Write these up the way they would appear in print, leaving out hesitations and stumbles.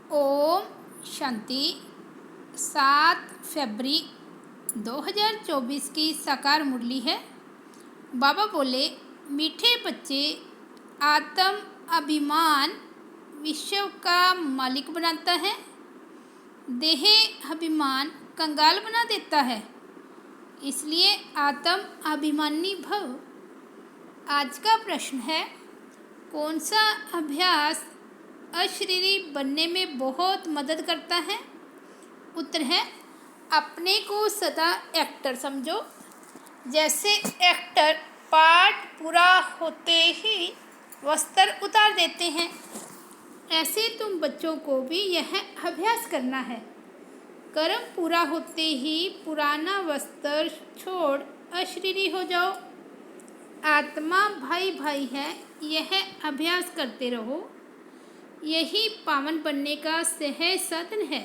ओम शांति। 7 फरवरी 2024 की साकार मुरली है। बाबा बोले, मीठे बच्चे, आत्म अभिमान विश्व का मालिक बनाता है, देह अभिमान कंगाल बना देता है, इसलिए आत्म अभिमानी भव। आज का प्रश्न है, कौन सा अभ्यास अशरीरी बनने में बहुत मदद करता है? उत्तर है, अपने को सदा एक्टर समझो। जैसे एक्टर पार्ट पूरा होते ही वस्त्र उतार देते हैं, ऐसे तुम बच्चों को भी यह अभ्यास करना है। कर्म पूरा होते ही पुराना वस्त्र छोड़ अशरीरी हो जाओ। आत्मा भाई भाई है, यह अभ्यास करते रहो। यही पावन बनने का सहज साधन है।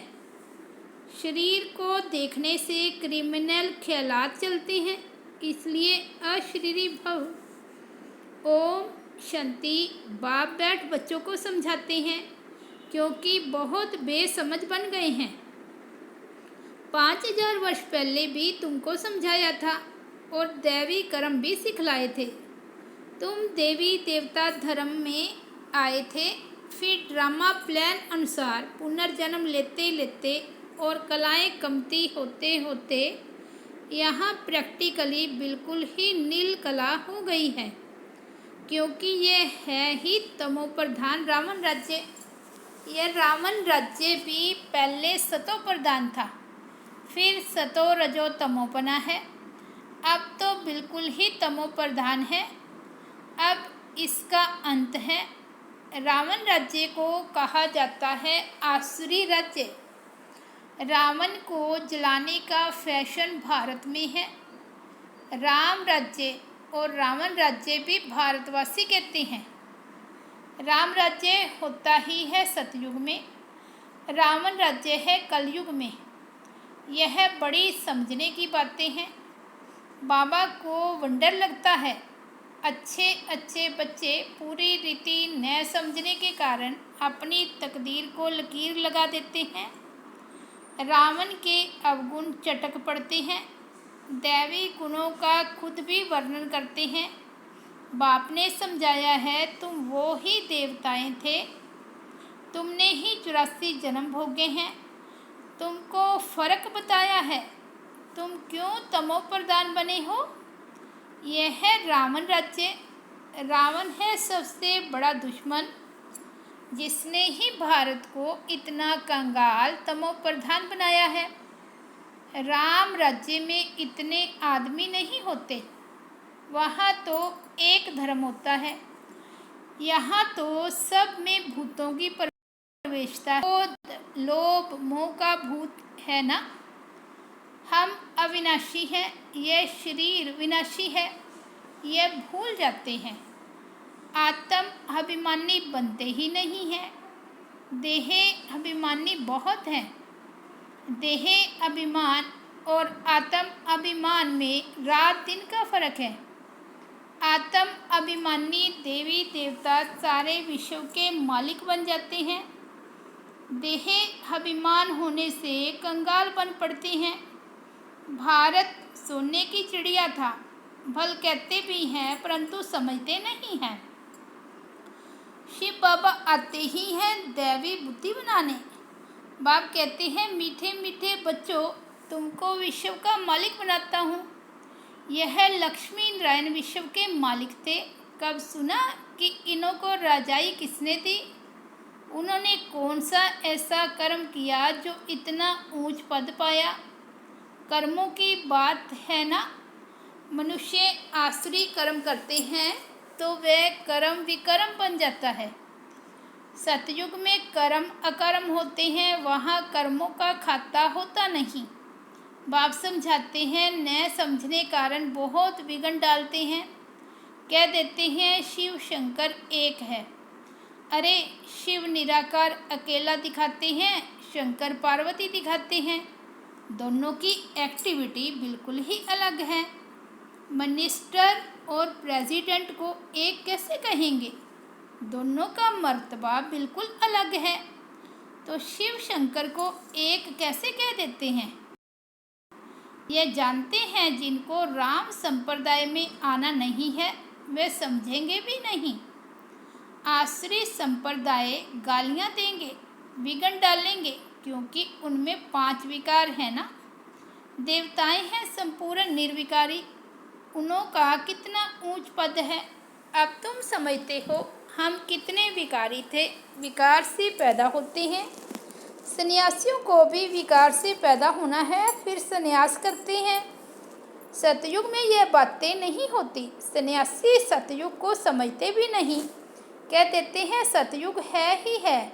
शरीर को देखने से क्रिमिनल ख्यालात चलते हैं, इसलिए अशरीरी भव। ओम शांति। बाप बैठ बच्चों को समझाते हैं, क्योंकि बहुत बेसमझ बन गए हैं। 5000 वर्ष पहले भी तुमको समझाया था और दैवी कर्म भी सिखलाए थे। तुम देवी देवता धर्म में आए थे, फिर ड्रामा प्लान अनुसार पुनर्जन्म लेते लेते और कलाएं कमती होते होते यहाँ प्रैक्टिकली बिल्कुल ही नील कला हो गई है, क्योंकि ये है ही तमो प्रधान रावण राज्य। यह रावण राज्य भी पहले सतो प्रधान था, फिर सतो रजो तमो बना है, अब तो बिल्कुल ही तमो प्रधान है। अब इसका अंत है। रावण राज्य को कहा जाता है आसुरी राज्य। रावण को जलाने का फैशन भारत में है। राम राज्य और रावण राज्य भी भारतवासी कहते हैं। राम राज्य होता ही है सतयुग में, रावण राज्य है कलयुग में। यह बड़ी समझने की बातें हैं। बाबा को वंडर लगता है, अच्छे अच्छे बच्चे पूरी रीति न समझने के कारण अपनी तकदीर को लकीर लगा देते हैं। रावण के अवगुण चटक पड़ते हैं, दैवी गुणों का खुद भी वर्णन करते हैं। बाप ने समझाया है, तुम वो ही देवताएं थे, तुमने ही 84 जन्म भोगे हैं। तुमको फर्क बताया है, तुम क्यों तमो प्रधान बने हो। यह है रावण राज्य। रावण है सबसे बड़ा दुश्मन, जिसने ही भारत को इतना कंगाल तमो प्रधान बनाया है। राम राज्य में इतने आदमी नहीं होते, वहाँ तो एक धर्म होता है। यहाँ तो सब में भूतों की प्रवेशता है। लोभ मोह का भूत है ना। हम अविनाशी हैं, यह शरीर विनाशी है, यह भूल जाते हैं। आत्म अभिमानी बनते ही नहीं हैं। देह अभिमानी बहुत हैं। देह अभिमान और आत्म अभिमान में रात दिन का फर्क है। आत्म अभिमानी देवी देवता सारे विश्व के मालिक बन जाते हैं। देह अभिमान होने से कंगाल बन पड़ते हैं। भारत सोने की चिड़िया था, भल कहते भी हैं परंतु समझते नहीं हैं। शिव बाबा आते ही हैं दैवी बुद्धि बनाने। बाप कहते हैं, मीठे मीठे बच्चों, तुमको विश्व का मालिक बनाता हूँ। यह लक्ष्मी नारायण विश्व के मालिक थे। कब सुना कि इन्हों को राजाई किसने दी? उन्होंने कौन सा ऐसा कर्म किया जो इतना ऊंच पद पाया? कर्मों की बात है ना। मनुष्य आसुरी कर्म करते हैं तो वह कर्म विकर्म बन जाता है। सतयुग में कर्म अकर्म होते हैं, वहाँ कर्मों का खाता होता नहीं। बाप समझाते हैं, न समझने कारण बहुत विघ्न डालते हैं। कह देते हैं शिव शंकर एक है। अरे शिव निराकार अकेला दिखाते हैं, शंकर पार्वती दिखाते हैं। दोनों की एक्टिविटी बिल्कुल ही अलग है। मिनिस्टर और प्रेसिडेंट को एक कैसे कहेंगे? दोनों का मर्तबा बिल्कुल अलग है। तो शिव शंकर को एक कैसे कह देते हैं? ये जानते हैं जिनको राम संप्रदाय में आना नहीं है वे समझेंगे भी नहीं। आश्रित संप्रदाय गालियाँ देंगे, बिगड़ डालेंगे, क्योंकि उनमें 5 विकार है ना। देवताएं हैं संपूर्ण निर्विकारी, उनका कितना ऊंच पद है। अब तुम समझते हो हम कितने विकारी थे। विकार से पैदा होते हैं। सन्यासियों को भी विकार से पैदा होना है, फिर सन्यास करते हैं। सतयुग में यह बातें नहीं होती। सन्यासी सतयुग को समझते भी नहीं, कह देते हैं सतयुग है ही है।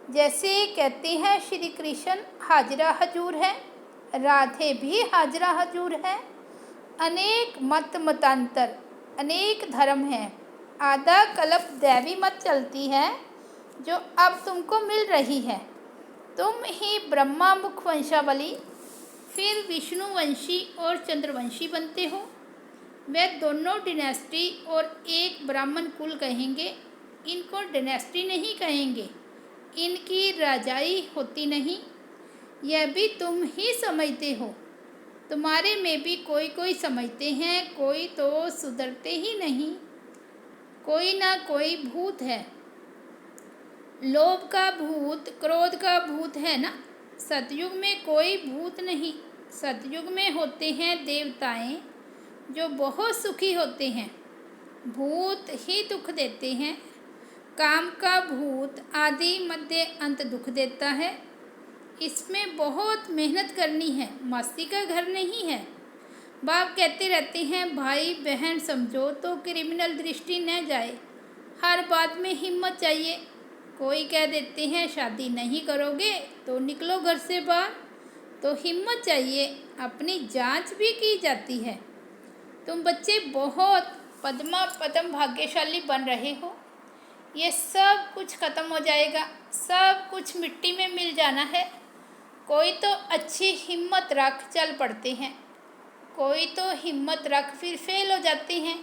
जैसे कहते हैं श्री कृष्ण हाजरा हजूर है, राधे भी हाजरा हजूर है। अनेक मत मतांतर, अनेक धर्म हैं। आधा कल्प दैवी मत चलती है जो अब तुमको मिल रही है। तुम ही ब्रह्मा मुख वंशावली, फिर विष्णुवंशी और चंद्रवंशी बनते हो। वे दोनों डिनेस्टी और एक ब्राह्मण कुल कहेंगे, इनको डिनेस्टी नहीं कहेंगे। इनकी राजाई होती नहीं, यह भी तुम ही समझते हो। तुम्हारे में भी कोई कोई समझते हैं, कोई तो सुधरते ही नहीं। कोई ना कोई भूत है। लोभ का भूत, क्रोध का भूत है ना। सतयुग में कोई भूत नहीं। सतयुग में होते हैं देवताएं जो बहुत सुखी होते हैं। भूत ही दुख देते हैं। काम का भूत आदि मध्य अंत दुख देता है। इसमें बहुत मेहनत करनी है, मस्ती का घर नहीं है। बाप कहते रहते हैं भाई बहन समझो तो क्रिमिनल दृष्टि न जाए। हर बात में हिम्मत चाहिए। कोई कह देते हैं शादी नहीं करोगे तो निकलो घर से बाहर, तो हिम्मत चाहिए। अपनी जांच भी की जाती है। तुम बच्चे बहुत पद्मा पदम भाग्यशाली बन रहे हो। ये सब कुछ खत्म हो जाएगा, सब कुछ मिट्टी में मिल जाना है। कोई तो अच्छी हिम्मत रख चल पड़ते हैं, कोई तो हिम्मत रख फिर फेल हो जाते हैं।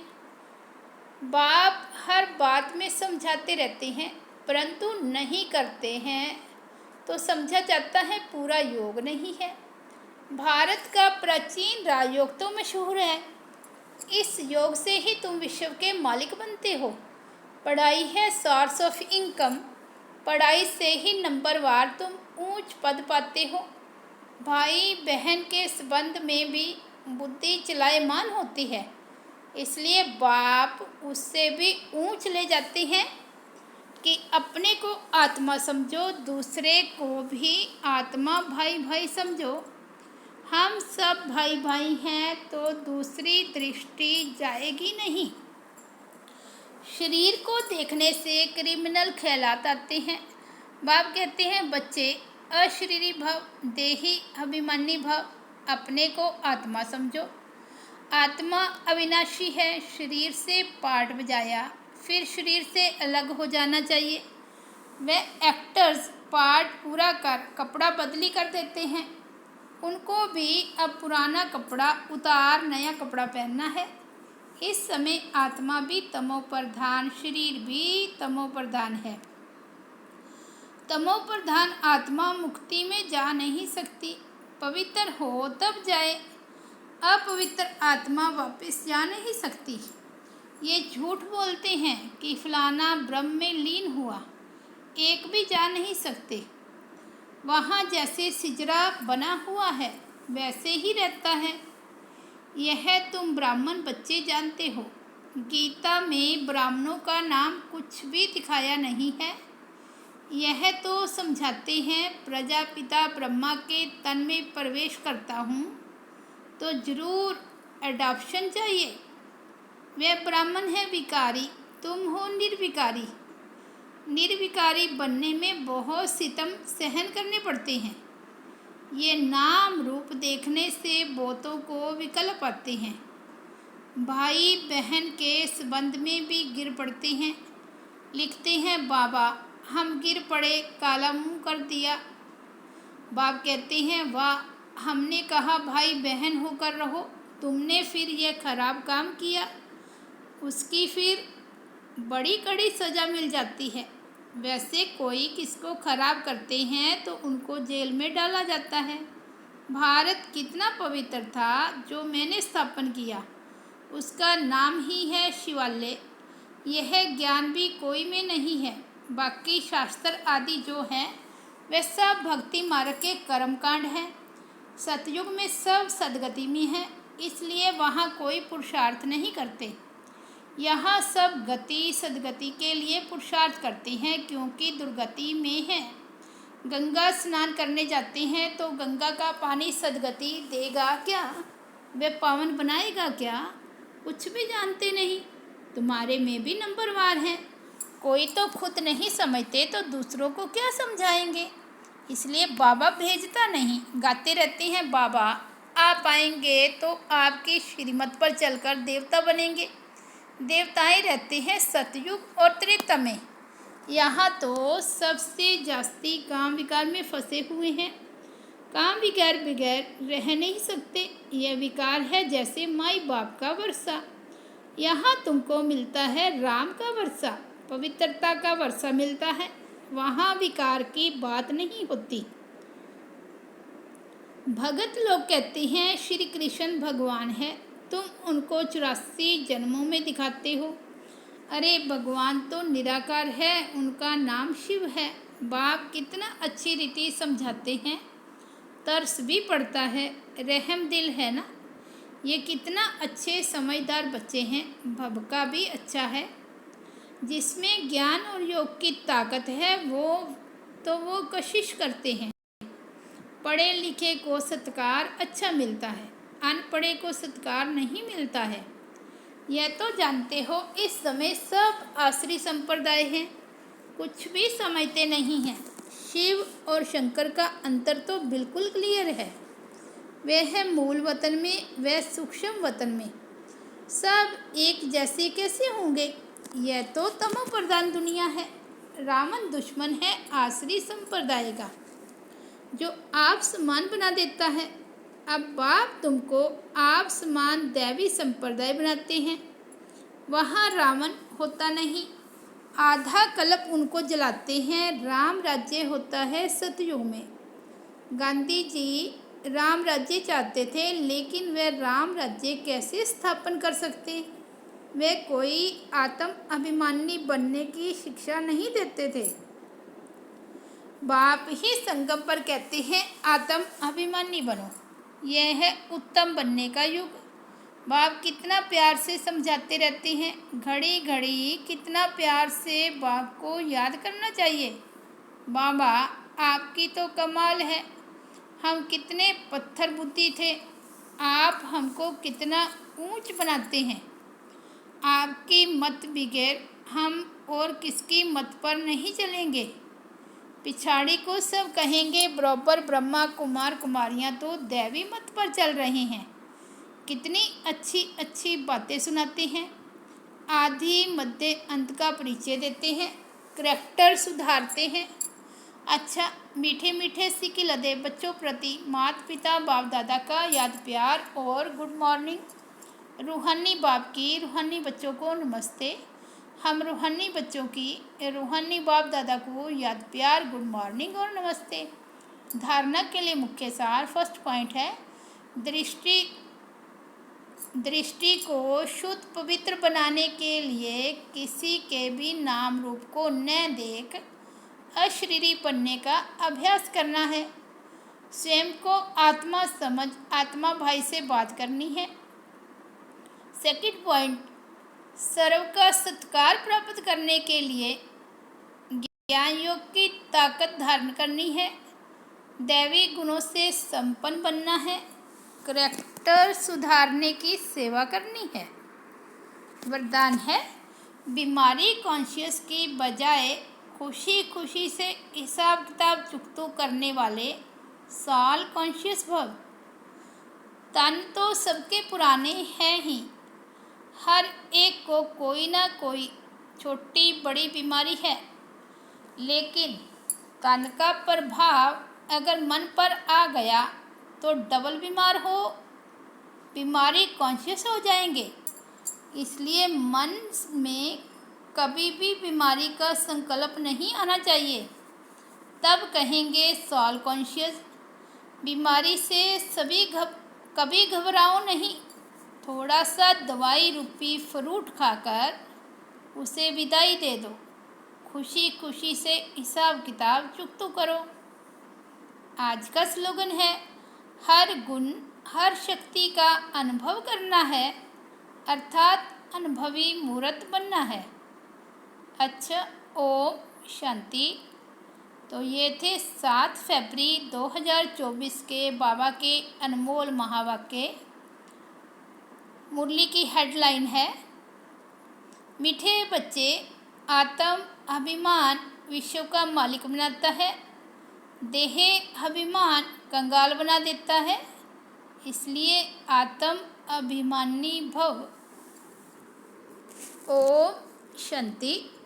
बाप हर बात में समझाते रहते हैं, परंतु नहीं करते हैं तो समझा जाता है पूरा योग नहीं है। भारत का प्राचीन राजयोग तो मशहूर है। इस योग से ही तुम विश्व के मालिक बनते हो। पढ़ाई है सोर्स ऑफ इनकम। पढ़ाई से ही नंबरवार तुम ऊंच पद पाते हो। भाई बहन के संबंध में भी बुद्धि चलायमान होती है, इसलिए बाप उससे भी ऊंच ले जाते हैं कि अपने को आत्मा समझो, दूसरे को भी आत्मा भाई भाई समझो। हम सब भाई भाई हैं तो दूसरी दृष्टि जाएगी नहीं। शरीर को देखने से क्रिमिनल ख्यालात आते हैं। बाप कहते हैं बच्चे अशरीरी भाव, देही अभिमानी भाव, अपने को आत्मा समझो। आत्मा अविनाशी है। शरीर से पार्ट बजाया फिर शरीर से अलग हो जाना चाहिए। वे एक्टर्स पार्ट पूरा कर कपड़ा बदली कर देते हैं। उनको भी अब पुराना कपड़ा उतार नया कपड़ा पहनना है। इस समय आत्मा भी तमो प्रधान, शरीर भी तमो प्रधान है। तमो प्रधान आत्मा मुक्ति में जा नहीं सकती। पवित्र हो तब जाए। अपवित्र आत्मा वापस जा नहीं सकती। ये झूठ बोलते हैं कि फलाना ब्रह्म में लीन हुआ, एक भी जा नहीं सकते। वहाँ जैसे सिजरा बना हुआ है वैसे ही रहता है। यह तुम ब्राह्मण बच्चे जानते हो। गीता में ब्राह्मणों का नाम कुछ भी दिखाया नहीं है। यह तो समझाते हैं प्रजापिता ब्रह्मा के तन में प्रवेश करता हूँ तो जरूर एडॉप्शन चाहिए। वे ब्राह्मण है विकारी, तुम हो निर्विकारी। निर्विकारी बनने में बहुत सितम सहन करने पड़ते हैं। ये नाम रूप देखने से बहुतों को विकल्प आते हैं। भाई बहन के संबंध में भी गिर पड़ते हैं। लिखते हैं बाबा हम गिर पड़े, काला मुंह कर दिया। बाप कहते हैं वाह, हमने कहा भाई बहन होकर रहो, तुमने फिर यह खराब काम किया। उसकी फिर बड़ी कड़ी सज़ा मिल जाती है। वैसे कोई किसको खराब करते हैं तो उनको जेल में डाला जाता है। भारत कितना पवित्र था जो मैंने स्थापन किया, उसका नाम ही है शिवालय। यह ज्ञान भी कोई में नहीं है। बाकी शास्त्र आदि जो हैं वे सब भक्ति मार्ग के कर्मकांड हैं। सतयुग में सब सदगति में है, इसलिए वहाँ कोई पुरुषार्थ नहीं करते। यहाँ सब गति सदगति के लिए पुरुषार्थ करते हैं, क्योंकि दुर्गति में है। गंगा स्नान करने जाते हैं तो गंगा का पानी सदगति देगा क्या? वे पावन बनाएगा क्या? कुछ भी जानते नहीं। तुम्हारे में भी नंबरवार हैं। कोई तो खुद नहीं समझते तो दूसरों को क्या समझाएंगे। इसलिए बाबा भेजता नहीं, गाते रहते हैं बाबा आप आएंगे तो आपकी श्रीमत पर चलकर देवता बनेंगे। देवताएं रहते हैं सतयुग और त्रेता में। यहाँ तो सबसे जास्ती काम विकार में फंसे हुए हैं। काम विकार बगैर रह नहीं सकते। यह विकार है जैसे माई बाप का वर्षा। यहाँ तुमको मिलता है राम का वर्षा, पवित्रता का वर्षा मिलता है। वहाँ विकार की बात नहीं होती। भगत लोग कहते हैं श्री कृष्ण भगवान है, तुम उनको 84 जन्मों में दिखाते हो। अरे भगवान तो निराकार है, उनका नाम शिव है। बाप कितना अच्छी रीति समझाते हैं, तरस भी पड़ता है, रहम दिल है ना। ये कितना अच्छे समझदार बच्चे हैं। भबका भी अच्छा है, जिसमें ज्ञान और योग की ताकत है वो कशिश करते हैं। पढ़े लिखे को सत्कार अच्छा मिलता है, अनपढ़े को सत्कार नहीं मिलता है। यह तो जानते हो इस समय सब आश्री संप्रदाय हैं, कुछ भी समझते नहीं हैं। शिव और शंकर का अंतर तो बिल्कुल क्लियर है। वे है मूल वतन में, वह सूक्ष्म वतन में। सब एक जैसे कैसे होंगे? यह तो तमो प्रधान दुनिया है। रावण दुश्मन है आश्री संप्रदाय का, जो आप समान बना देता है। अब बाप तुमको आप समान दैवी संप्रदाय बनाते हैं। वहाँ रावण होता नहीं, आधा कल्प उनको जलाते हैं। राम राज्य होता है सतयुग में। गांधी जी राम राज्य चाहते थे, लेकिन वे राम राज्य कैसे स्थापन कर सकते? वे कोई आत्म अभिमानी बनने की शिक्षा नहीं देते थे। बाप ही संगम पर कहते हैं आत्म अभिमानी बनो, यह है उत्तम बनने का युग। बाप कितना प्यार से समझाते रहते हैं। घड़ी घड़ी कितना प्यार से बाप को याद करना चाहिए। बाबा आपकी तो कमाल है, हम कितने पत्थर बुद्धि थे, आप हमको कितना ऊंच बनाते हैं। आपकी मत बगैर हम और किसकी मत पर नहीं चलेंगे। पिछाड़ी को सब कहेंगे बराबर ब्रह्मा कुमार कुमारियाँ तो दैवी मत पर चल रहे हैं। कितनी अच्छी अच्छी बातें सुनाते हैं। आदि मध्य अंत का परिचय देते हैं, करैक्टर सुधारते हैं। अच्छा मीठे मीठे सिक्के लदे बच्चों प्रति माता पिता बाप दादा का याद प्यार और गुड मॉर्निंग। रूहानी बाप की रूहानी बच्चों को नमस्ते। हम रूहानी बच्चों की रूहानी बाप दादा को याद प्यार गुड मॉर्निंग और नमस्ते। धारणा के लिए मुख्य सार फर्स्ट पॉइंट है दृष्टि को शुद्ध पवित्र बनाने के लिए किसी के भी नाम रूप को न देख अशरीरी बनने का अभ्यास करना है। स्वयं को आत्मा समझ आत्मा भाई से बात करनी है। सेकंड पॉइंट, सर्व का सत्कार प्राप्त करने के लिए ज्ञान योग की ताकत धारण करनी है। दैवी गुणों से संपन्न बनना है। करैक्टर सुधारने की सेवा करनी है। वरदान है बीमारी कॉन्शियस की बजाय खुशी खुशी से हिसाब किताब चुकतो करने वाले साल कॉन्शियस भव। तन तो सबके पुराने हैं ही, हर एक को कोई ना कोई छोटी बड़ी बीमारी है, लेकिन तन का प्रभाव अगर मन पर आ गया तो डबल बीमार हो, बीमारी कॉन्शियस हो जाएंगे। इसलिए मन में कभी भी बीमारी का संकल्प नहीं आना चाहिए। तब कहेंगे सॉल कॉन्शियस। बीमारी से कभी घबराओ नहीं। थोड़ा सा दवाई रूपी फ्रूट खाकर उसे विदाई दे दो। खुशी खुशी से हिसाब किताब चुकता करो। आज का स्लोगन है, हर गुण हर शक्ति का अनुभव करना है, अर्थात अनुभवी मूर्त बनना है। अच्छा, ओम शांति। तो ये थे 7 फरवरी 2024 के बाबा के अनमोल महावाक्य। मुरली की हेडलाइन है, मीठे बच्चे, आत्म अभिमान विश्व का मालिक बनाता है, देह अभिमान कंगाल बना देता है, इसलिए आत्म अभिमानी भव। ओम शांति।